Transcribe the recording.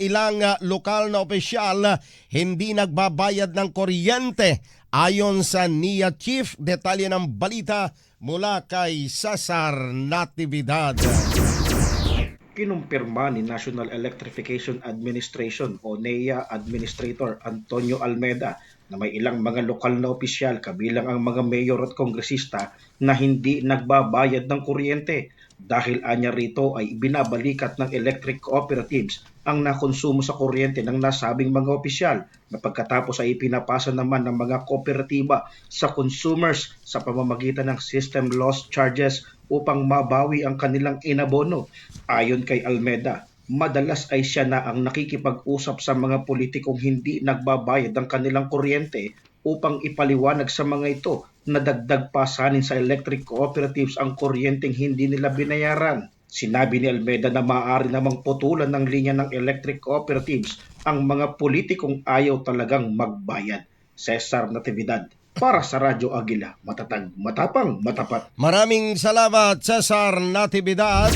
ilang lokal na opisyal hindi nagbabayad ng kuryente ayon sa NIA Chief. Detalye ng balita mula kay Cesar Natividad. Kinumpirma ni National Electrification Administration o NEA Administrator Antonio Almeda na may ilang mga lokal na opisyal kabilang ang mga mayor at kongresista na hindi nagbabayad ng kuryente dahil anya rito ay binabalikat ng electric cooperatives ang nakonsumo sa kuryente ng nasabing mga opisyal na pagkatapos ay ipinapasa naman ng mga kooperatiba sa consumers sa pamamagitan ng system loss charges upang mabawi ang kanilang inabono. Ayon kay Almeda, madalas ay siya na ang nakikipag-usap sa mga politikong hindi nagbabayad ng kanilang kuryente upang ipaliwanag sa mga ito na dagdag pasanin sa electric cooperatives ang kuryenteng hindi nila binayaran. Sinabi ni Almeda na maaari namang putulan ng linya ng electric cooperatives ang mga politikong ayaw talagang magbayad. Cesar Natividad, para sa Radyo Agila, matatag, matapang, matapat. Maraming salamat, Cesar Natividad.